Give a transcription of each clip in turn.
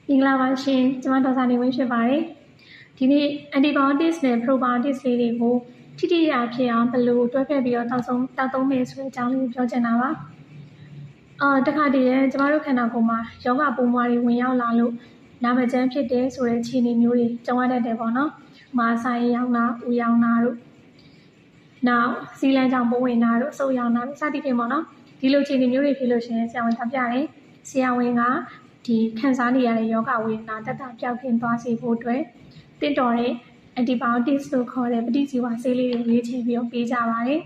မင်္ဂလာပါရှင်ကျွန်မဒေါက်တာနေဝင်းဖြစ်ပါတယ်ဒီနေ့ antibiotics နဲ့ probiotics လေးတွေကိုထိထိရောက်ဖြစ်အောင်ဘယ်လိုတွဲဖက်ပြီးတော့တောက်သုံးမယ်ဆိုတဲ့အကြောင်းလေးပြောချင်တာပါတခါတည်းကျွန်မတို့ခန္ဓာကိုယ်မှာယောဂပိုးမွှားတွေဝင်ရောက်လာလို့နာမကျန်းဖြစ်တဲ့ဆိုတဲ့အခြေအနေမျိုးတွေကြုံရတတ်တယ်ပေါ့နော်မာဆိုင်ရောင်တာဦးရောင်တာတို့နောက်စီလန်းကြောင့်ပိုးဝင်တာတို့အဆုပ်ရောင်တာတို့စသဖြင့်ပေါ့နော်ဒီလိုအခြေအနေမျိုးတွေဖြစ်လို့ရှိရင်ဆရာဝန်ထောက်ပြတယ်ဆရာဝန်ကဒီခံစားနေရတဲ့ယောဂဝေဒနာတက်တာပျောက်ကင်းသွားစေဖို့အတွက်တင့်တော်တဲ့ antibiotics လို့ခေါ်တဲ့ပဋိဇီဝဆေးလေးတွေရွေးချယ်ပြီးတော့ပေးကြပါတယ်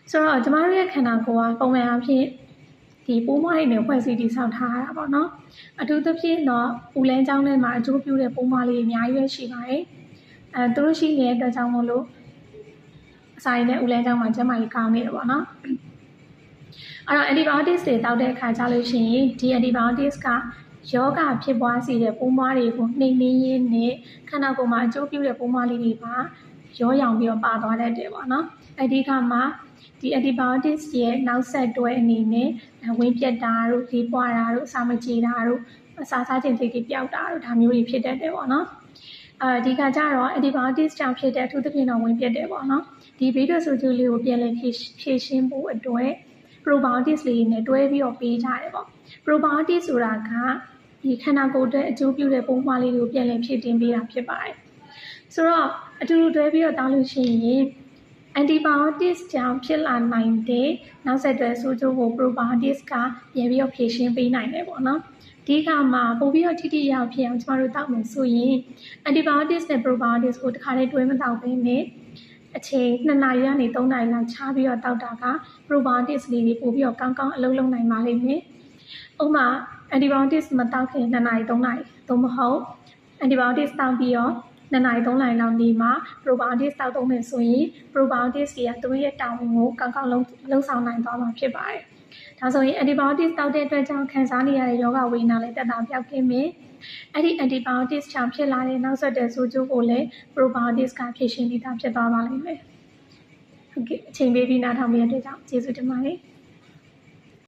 ဆိုတော့ကျမတို့ရဲ့ခန္ဓာကိုယ်ကပုံမှန်အားဖြင့်ဒီပိုးမွှားတွေနဲ့ဖွဲ့စည်းတည်ဆောက်ထားတာပေါ့နော်အထူးသဖြင့်တော့ဦးလန်းကျောင်းထဲမှာအကျိုးပြုတဲ့ပိုးမွှားလေးအများကြီးပဲရှိပါတယ်သူတို့ရှိနေတဲ့အတွက်ကြောင့်မို့လို့အစာရည်နဲ့ဦးလန်းကျောင်းမှာကျန်းမာရေးကောင်းနေတယ်ပေါ့နော်အဲ့တော့ antibiotics တွေတောက်တဲ့အခါကျလို့ရှိရင်ဒီ antibiotics ကယောဂဖြစ်ပွားစေတဲ့ပိုးမွှားတွေကိုနှိမ်နင်းရင်းနဲ့ခန္ဓာကိုယ်မှာအကျိုးပြုတဲ့ပိုးမွှားလေးတွေပါရောရောင်ပြီးတော့ပါသွားတတ်တယ်ပေါ့နော်အဲ့ဒီခါမှာဒီ antibiotics ရဲ့နောက်ဆက်တွဲအနေနဲ့ဝင်းပြတ်တာတို့ဒီပွားတာတို့အစာမကြေတာတို့အစာစားခြင်းစိတ်တွေပျောက်တာတို့ဒါမျိုးတွေဖြစ်တတ်တယ်ပေါ့နော်ဒီကကြတော့ antibiotics ကြောင့်ဖြစ်တဲ့အထူးသဖြင့်တော့ဝင်းပြတ်တယ်ပေါ့နော်ဒီဘေးထွက်ဆိုးကျိုးလေးကိုပြန်လည်ဖြည့်ရှင်းဖို့အတွက် probiotics လေးနဲ့တွဲပြီးတော့ပေးကြတယ်ပေါ့ probiotics ဆိုတာကဒီခန္ဓာကိုယ်အတွက်အကျိုးပြုတဲ့ပိုးမွှားလေးတွေကိုပြန်လည်ဖြည့်တင်းပေးတာဖြစ်ပါတယ်ဆိုတော့အတူတူတွဲပြီးတော့တောင်းလို့ရှိရင် antibiotics ကြောင့်ဖြစ်လာနိုင်တဲ့နောက်ဆက်တွဲဆိုးကျိုးကို probiotics ကပြန်ပြီးတော့ဖြည့်ရှင်းပေးနိုင်တယ်ပေါ့နော်ဒီကမှာပို့ပြီးတော့ထိထိရောက်ဖြစ်အောင်ကျမတို့တောက်မယ်ဆိုရင် antibiotics နဲ့ probiotics ကိုတစ်ခါတည်းတွဲမတောက်ဘဲနဲ့အချိန်2နာရီကနေ3နာရီလောက်ခြားပြီးတော့တောက်တာက probiotics လေးတွေပို့ပြီးတော့ကောင်းကောင်းအလုပ်လုပ်နိုင်ပါလိမ့်မယ်။ဥပမာ antibiotics မတောက်ခင်2နာရီ3နာရီသို့မဟုတ် antibiotics တောက်ပြီးတော့2နာရီ3နာရီလောက်နေမှာ probiotics တောက်သုံးမယ်ဆိုရင် probiotics တွေကသူတို့ရဲ့တာဝန်ကိုကောင်းကောင်းလုပ်ဆောင်နိုင်သွားမှာဖြစ်ပါတယ်။ဒါဆိုရင် antibiotics တောက်တဲ့အတွက်ကြောင့်ခံစားနေရတဲ့ယောဂဝေဒနာလည်းတက်တာပြောက်ကင်းမယ်။အဲ့ဒီ antibiotics ကြောင့်ဖြစ်လာတဲ့နောက်ဆက်တွဲဆိုးကျိုးကိုလည်း probiotics ကဖြည့်ရှင်းပြီးသားဖြစ်သွားပါလိမ့်မယ်။ဟုတ်ကဲ့အချိန်ပေးပြီးနားထောင်ပေးတဲ့အတွက်ကြောင့်ကျေးဇူးတင်ပါတယ်။